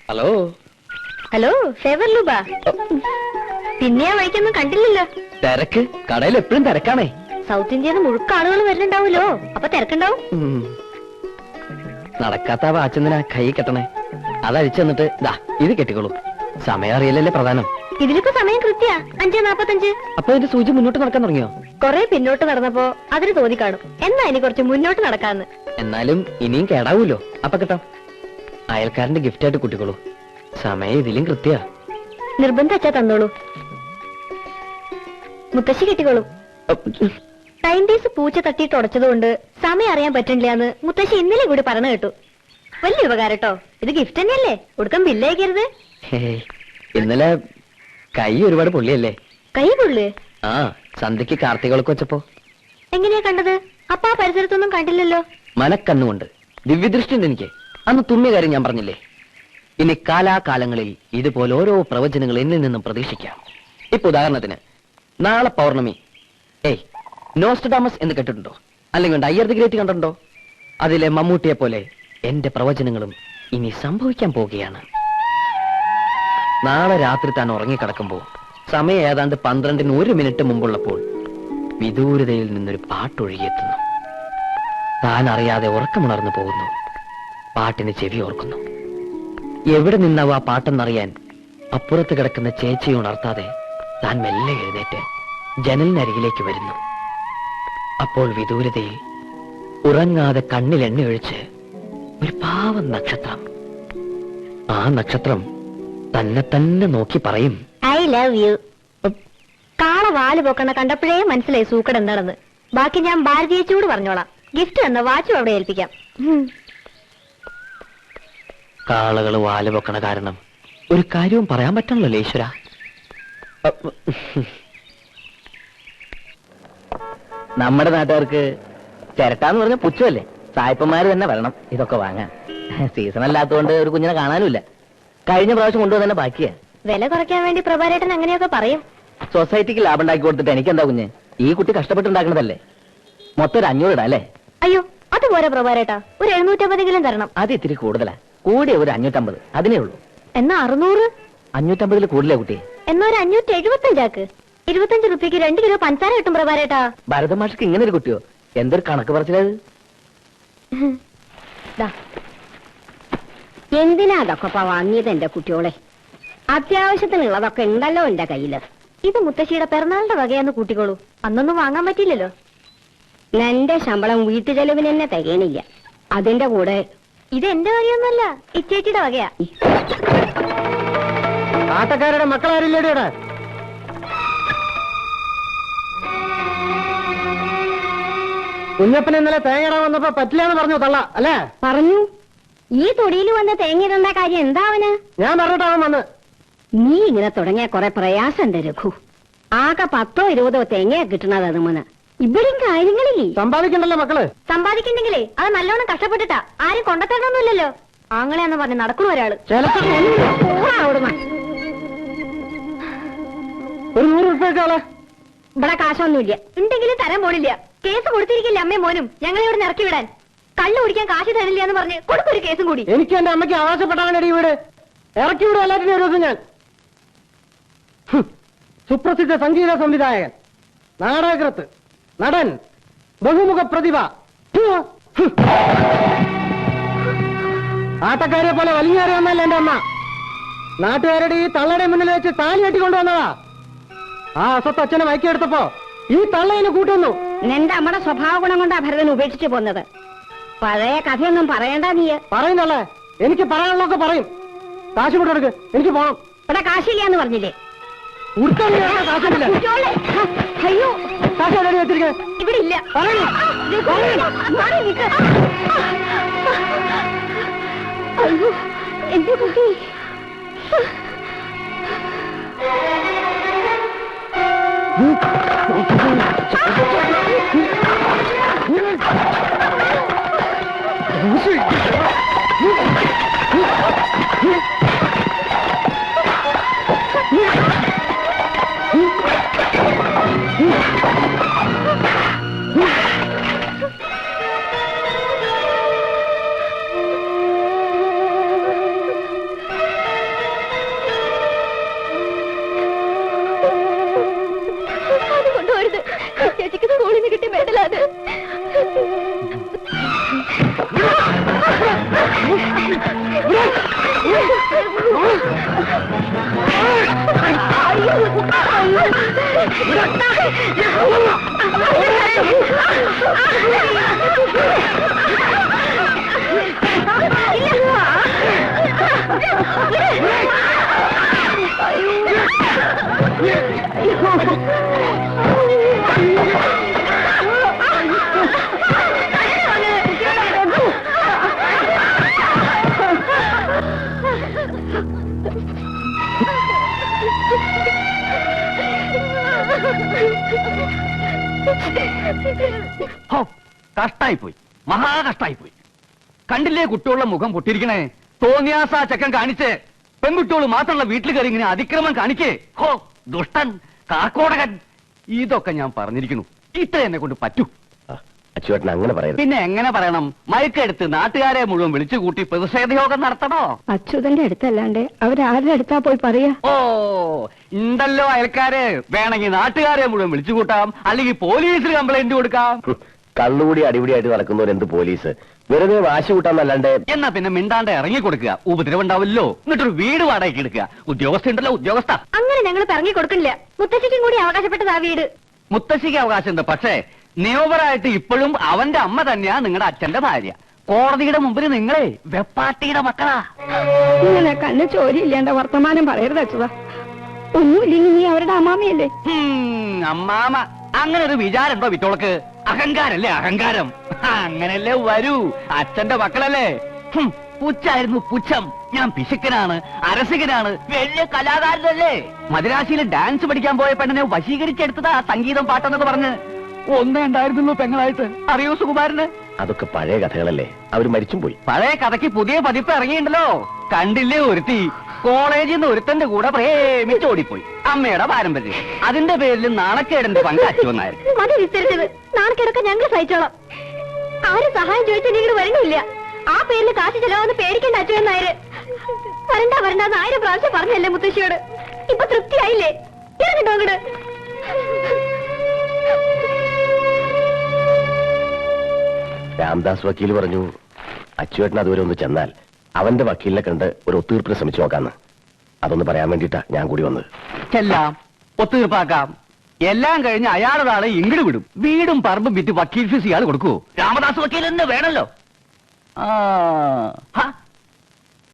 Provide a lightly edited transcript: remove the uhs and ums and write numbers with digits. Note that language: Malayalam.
Hello hello favour Leuba. പിന്നെ ആ വഴിക്കൊന്നും കണ്ടില്ലല്ലോ. തിരക്ക് കടയിൽ എപ്പോഴും തിരക്കാണേ. സൗത്ത് ഇന്ത്യയിൽ മുഴുക്ക ആളുകൾ വരുന്നുണ്ടാവൂലോ, അപ്പൊ തിരക്കുണ്ടാവും. നടക്കാത്ത വാച്ചെന്തിനാ കൈ കെട്ടണേ? അതഴിച്ചു തന്നിട്ട് ദാ ഇത് കെട്ടിക്കോളൂ. സമയം അറിയില്ലല്ലേ പ്രധാനം. ഇതിലിപ്പോ സമയം കൃത്യ 5:45. അപ്പൊ ഇതിന്റെ സൂചി മുന്നോട്ട് നടക്കാൻ തുടങ്ങിയോ? കൊറേ പിന്നോട്ട് നടന്നപ്പോ അതിന് തോന്നിക്കാണും എന്നാ ഇനി കുറച്ച് മുന്നോട്ട് നടക്കാന്ന്. എന്നാലും ഇനിയും കേടാവൂലോ. അപ്പൊ കിട്ടാം. അയൽക്കാരന്റെ ഗിഫ്റ്റ് ആയിട്ട് കൂട്ടിക്കോളൂ. സമയം ഇതിലും കൃത്യ. നിർബന്ധം വെച്ചാ തന്നോളൂ. മുത്തശ്ശി കെട്ടിക്കോളൂ. 90s പൂച്ച തട്ടിയിട്ട് ഉടച്ചതുകൊണ്ട് സമയം അറിയാൻ പറ്റില്ലാന്ന് മുത്തശ്ശി ഇന്നലെ കൂടി പറഞ്ഞു കേട്ടു. വലിയ ഉപകാരട്ടോ. ഇത് ഗിഫ്റ്റ് തന്നെയല്ലേ, കൊടുക്കാൻ ബില്ലയക്കരുത്. ഇന്നലെ കൈ ഒരുപാട് പൊള്ളിയല്ലേ? കൈ പൊള്ളു? ആ, സന്ധ്യക്ക് കാർത്തികൾക്ക് വെച്ചപ്പോ. എങ്ങനെയാ കണ്ടത്? അപ്പൊ ആ പരിസരത്തൊന്നും കണ്ടില്ലല്ലോ. മനക്കണ്ണുകൊണ്ട് ദിവ്യദൃഷ്ടിയുണ്ട് എനിക്ക്. അന്ന് തുമ്മിയ കാര്യം ഞാൻ പറഞ്ഞില്ലേ. ഇനി കാലാകാലങ്ങളിൽ ഇതുപോലെ ഓരോ പ്രവചനങ്ങൾ എന്നിൽ നിന്നും പ്രതീക്ഷിക്കാം. ഇപ്പൊ ഉദാഹരണത്തിന് നാളെ പൗർണമി. നോസ്ട്രഡാമസ് എന്ന് കേട്ടിട്ടുണ്ടോ? അല്ലെങ്കിൽ അയ്യർ ദി ഗ്രേറ്റ് കണ്ടിട്ടുണ്ടോ? അതിലെ മമ്മൂട്ടിയെ പോലെ എന്റെ പ്രവചനങ്ങളും ഇനി സംഭവിക്കാൻ പോവുകയാണ്. നാളെ രാത്രി താൻ ഉറങ്ങിക്കിടക്കുമ്പോൾ സമയം ഏതാണ്ട് 12-ന് 1 മിനിറ്റ് മുമ്പുള്ളപ്പോൾ വിദൂരതയിൽ നിന്നൊരു പാട്ടൊഴുകിയെത്തുന്നു. താൻ അറിയാതെ ഉറക്കമുണർന്നു പോകുന്നു. പാട്ടിന് ചെവി ഓർക്കുന്നു. എവിടെ നിന്നാവും ആ പാട്ടെന്നറിയാൻ അപ്പുറത്ത് കിടക്കുന്ന ചേച്ചിയെ ഉണർത്താതെ താൻ മെല്ലെ എഴുന്നേറ്റ് ജനലിനരികിലേക്ക് വരുന്നു. അപ്പോൾ വിദൂരതയിൽ ഉറങ്ങാതെ കണ്ണിൽ എണ്ണ ഒഴിച്ച് ഒരു പാവം നക്ഷത്രം. ആ നക്ഷത്രം തന്നെ തന്നെ നോക്കി പറയും, ഐ ലവ് യു. കാള വാല് പോക്കണ കണ്ടപ്പോഴേ മനസ്സിലായി സൂക്കട് എന്താണെന്ന്. ബാക്കി ഞാൻ ഭാരതീയച്ചൂട് പറഞ്ഞോളാം. ഗിഫ്റ്റ് എന്ന വാച്ചും അവിടെ ഏൽപ്പിക്കാം. കാളകൾ വാല് പൊക്കണ കാരണം ഒരു കാര്യവും പറയാൻ പറ്റണല്ലോ ഈശ്വര. നമ്മുടെ നാട്ടുകാർക്ക് ചിരട്ടാന്ന് പറഞ്ഞ പുച്ഛമല്ലേ. സായിപ്പന്മാര് തന്നെ വരണം ഇതൊക്കെ വാങ്ങാൻ. സീസൺ അല്ലാത്തതുകൊണ്ട് ഒരു കുഞ്ഞിനെ കാണാനുമില്ല. കഴിഞ്ഞ പ്രാവശ്യം കൊണ്ടുവന്ന് തന്നെ ബാക്കിയാ. വില കുറയ്ക്കാൻ വേണ്ടി പ്രഭാരേട്ടൻ അങ്ങനെയൊക്കെ പറയും. സൊസൈറ്റിക്ക് ലാഭം ഉണ്ടാക്കി കൊടുത്തിട്ട് എനിക്കെന്താ കുഞ്ഞ്? ഈ കുട്ടി കഷ്ടപ്പെട്ടുണ്ടാക്കണതല്ലേ. മൊത്തം ഒരു 500 ഇടാ അല്ലേ? അയ്യോ അതുപോലെ പ്രഭാരേട്ടാ, ഒരു 750 തരണം. അത് ഇത്തിരി കൂടുതലാ. കൂടിയ ഒരു 550, അതിനേ ഉള്ളൂ. എന്നാ 600? 550 കൂടുതലേ കുട്ടി. എന്നാ ഒരു 575 25 റുപ്യക്ക് 2 കിലോ പഞ്ചസാര കിട്ടും പ്രഭാരേട്ടാ. ഭരതമാഷക്ക് ഇങ്ങനെ ഒരു കുട്ടിയോ? എന്തൊരു കണക്ക് പറച്ചിലത്. എന്തിനാ അതൊക്കെ വാങ്ങിയത് എന്റെ കുട്ടിയോളെ? അത്യാവശ്യത്തിനുള്ളതൊക്കെ ഉണ്ടല്ലോ എന്റെ കയ്യില്. ഇത് മുത്തശ്ശിയുടെ പിറന്നാളിന്റെ വകയാന്ന് കൂട്ടിക്കോളൂ. അന്നൊന്നും വാങ്ങാൻ പറ്റില്ലല്ലോ. എന്റെ ശമ്പളം വീട്ടു ചെലവിന് തന്നെ തികയണില്ല. അതിന്റെ കൂടെ ഇത് എന്റെ വകയൊന്നുമല്ല, ഇച്ചേച്ചിയുടെ വകയാ. ആട്ടക്കാരുടെ മക്കളാരില്ലേടെ? കുഞ്ഞപ്പൻ ഇന്നലെ തേങ്ങയിടാൻ വന്നപ്പോ പറ്റില്ലെന്ന് പറഞ്ഞു തള്ള അല്ലേ? പറഞ്ഞു. ഈ തൊടിയിൽ വന്ന് തേങ്ങിടേണ്ട കാര്യം എന്താ അവന്? ഞാൻ പറഞ്ഞിട്ടാവൻ വന്ന്. നീ ഇങ്ങനെ തുടങ്ങിയ കുറെ പ്രയാസമുണ്ട് രഘു. ആകെ 10-20 തേങ്ങയാ കിട്ടണത്. അതുമോന് ഇവിടെയും കാര്യങ്ങളില്ലേ? സമ്പാദിക്കണ്ടല്ലോ മക്കള്. സമ്പാദിക്കണ്ടെങ്കിലേ അത് നല്ലോണം കഷ്ടപ്പെട്ടിട്ടാ. ആരും കൊണ്ടത്തരണമെന്നില്ലല്ലോ. ആങ്ങളെന്ന് പറഞ്ഞ് നടക്കണ ഒരാള്. ഒരു 100 രൂപയ്ക്കാളെ ഇവിടെ കാശൊന്നുമില്ല. ഉണ്ടെങ്കിലും തരാൻ പോണില്ല. കേസ് കൊടുത്തിരിക്കില്ല അമ്മയും മോനും ഞങ്ങളെ ഇവിടെ ഇറക്കി വിടാൻ. കള്ളു കുടിക്കാൻ കാശ് തരില്ല എന്ന് പറഞ്ഞ് കൊടുക്കൊരു കേസും കൂടി. എനിക്ക് എന്റെ അമ്മയ്ക്ക് ആവശ്യപ്പെട്ടാണ് വീട് ഇറക്കി വിടും. എല്ലാറ്റിനും ഒരു ദിവസം ഞാൻ. സുപ്രസിദ്ധ സംഗീത സംവിധായകൻ, നാടകകൃത്ത്, നടൻ, ബഹുമുഖ പ്രതിഭ, ആട്ടക്കാരെ പോലെ വലിഞ്ഞേറി വന്നല്ല എന്റെ അമ്മ. നാട്ടുകാരുടെ ഈ തള്ളയുടെ മുന്നിൽ വെച്ച് താലി കെട്ടിക്കൊണ്ടുവന്നതാ. ആ അസത്ത് അച്ഛനെ മയക്കിയെടുത്തപ്പോ ഈ തള്ളയിന് കൂട്ടുന്നു. നിന്റെ അമ്മയുടെ സ്വഭാവ ഗുണം കൊണ്ടാ ഭരതൻ ഉപേക്ഷിച്ചു പോന്നത്. പഴയ കഥയൊന്നും പറയണ്ട നീ. പറയുന്നല്ലേ? എനിക്ക് പറയാനുള്ളതൊക്കെ പറയും. കാശ് കൊണ്ടെടുക്ക്, എനിക്ക് പോണം. ഇവിടെ കാശില്ലാന്ന് പറഞ്ഞില്ലേ? അയ്യോ കാശ് എവിടെ വെച്ചിരിക്കേ? ഇവിടെ ഇല്ല. അയ്യോ എന്റെ കുട്ടി. കഷ്ടായിപ്പോയി, മഹാകഷ്ടായിപ്പോയി. കണ്ടില്ലേ കുട്ടികളുടെ മുഖം പൊട്ടിയിരിക്കണേ? തോന്നിയാസ ചക്കൻ കാണിച്ച് പെൺകുട്ടികൾ മാത്രമുള്ള വീട്ടിൽ കയറി ഇങ്ങനെ അതിക്രമം കാണിക്കേ. ഹോ ദുഷ്ടൻ, കാക്കോടകൻ. ഇതൊക്കെ ഞാൻ പറഞ്ഞിരിക്കുന്നു. ഇത്ര എന്നെ കൊണ്ട് പറ്റൂ. അച്ചുവേട്ടൻ അങ്ങനെ പറയുന്നത്. പിന്നെ എങ്ങനെ പറയണം? മയക്കെടുത്ത് നാട്ടുകാരെ മുഴുവൻ വിളിച്ചു കൂട്ടി പ്രതിഷേധയോഗം നടത്തണോ? അച്യുതന്റെ അടുത്തല്ലാണ്ട് അവരാരുടെ അടുത്താ പോയി പറയാ? ഓ ഉണ്ടല്ലോ അയൽക്കാര്. വേണമെങ്കിൽ നാട്ടുകാരെ മുഴുവൻ വിളിച്ചു കൂട്ടാം, അല്ലെങ്കിൽ പോലീസിൽ കംപ്ലൈന്റ് കൊടുക്കാം. കള്ളുകൂടി അടിപിടിയായിട്ട് നടക്കുന്നവരെന്ത് പോലീസ്? വെറുതെ വാശി കൂട്ടാന്നല്ലാണ്ട്. എന്നാ പിന്നെ മിണ്ടാണ്ട് ഇറങ്ങി കൊടുക്കുക. ഉപദ്രവം ഉണ്ടാവില്ലോ. എന്നിട്ടൊരു വീട് വാടകയ്ക്ക് എടുക്കുക. ഉദ്യോഗസ്ഥ ഉണ്ടല്ലോ, ഉദ്യോഗസ്ഥ. അങ്ങനെ ഞങ്ങൾ ഇറങ്ങി കൊടുക്കണില്ല. മുത്തശ്ശിക്കും കൂടി അവകാശപ്പെട്ടതാ വീട്. മുത്തശ്ശിക്ക് അവകാശമുണ്ട്. പക്ഷേ നിയമപരമായിട്ട് ഇപ്പോഴും അവന്റെ അമ്മ തന്നെയാ നിങ്ങളുടെ അച്ഛന്റെ ഭാര്യ. കോടതിയുടെ മുമ്പിൽ നിങ്ങളെ വെപ്പാട്ടിയുടെ മക്കളാ. ഇങ്ങനെ കണ്ണ് ചോരിയില്ലാണ്ട വർത്തമാനം പറയരുത് അച്യുത. ഒന്നുമില്ലെങ്കിൽ നീ അവരുടെ അമ്മാമിയല്ലേ? അമ്മാമ അങ്ങനെ ഒരു വിചാരമുണ്ടോ വിറ്റോളക്ക്? അഹങ്കാരല്ലേ അഹങ്കാരം. അങ്ങനല്ലേ വരൂ. അച്ഛന്റെ മക്കളല്ലേ. പുച്ഛായിരുന്നു പുച്ഛം. ഞാൻ പിശുക്കനാണ്, അരസികനാണ്, വലിയ കലാകാരനല്ലേ. മദ്രാശിയിൽ ഡാൻസ് പഠിക്കാൻ പോയ പെണ്ണിനെ വശീകരിച്ചെടുത്തതാ സംഗീതം പാട്ടെന്നൊക്കെ പറഞ്ഞ്. ഒന്നേ ഉണ്ടായിരുന്നുള്ളൂ പെങ്ങളായിട്ട്. അറിയോ സുകുമാരന്? അതൊക്കെ പഴയ കഥകളല്ലേ, അവര് മരിച്ചും പോയി. പഴയ കഥയ്ക്ക് പുതിയ പതിപ്പ് ഇറങ്ങിയിട്ടുണ്ടല്ലോ. കണ്ടില്ലേ ഒരുത്തി കോളേജിൽ നിന്ന് ഒരുത്തന്റെ കൂടെ പ്രേമിച്ചോടിപ്പോയി. അമ്മയുടെ പാരമ്പര്യം. അതിന്റെ പേരിൽ നാണക്കേടിന്റെ പങ്ക് അച്ചുവന്നായിരുന്നു. മതി വിസ്തരിച്ചത്. നാണക്കേടൊക്കെ ഞങ്ങൾ സഹിച്ചോളാം. ആരും സഹായം ചോദിച്ചാൽ നിങ്ങൾ വരണില്ല. ആ പേരിൽ കാശ് ചെലവാന്ന് പേടിക്കേണ്ട അച്ചുവന്നായര്. വരണ്ടെന്ന് 1000 പ്രാവശ്യം പറഞ്ഞല്ലേ മുത്തശ്ശിയോട്. ഇപ്പൊ തൃപ്തിയായില്ലേ? ഇറങ്ങട്ടോ അങ്ങട്. രാംദാസ് വക്കീൽ പറഞ്ഞു അച്ചുവേട്ടൻ അതുവരെ ഒന്ന് ചെന്നാൽ അവന്റെ വക്കീലിനെ കണ്ട് ഒരു ഒത്തീർപ്പിന് ശ്രമിച്ചു നോക്കാന്ന്. അതൊന്ന് പറയാൻ വേണ്ടിട്ടാ ഞാൻ കൂടി വന്നത്. എല്ലാം ഒത്തീർപ്പാക്കാം. എല്ലാം കഴിഞ്ഞ് അയാളുടെ ആളെ ഇങ്ങട് വിടും. വീടും പറമ്പും വിറ്റ് വക്കീൽ ഫീസ് ഇയാൾ കൊടുക്കൂ. രാമദാസ് വക്കീൽ തന്നെ വേണല്ലോ. ആ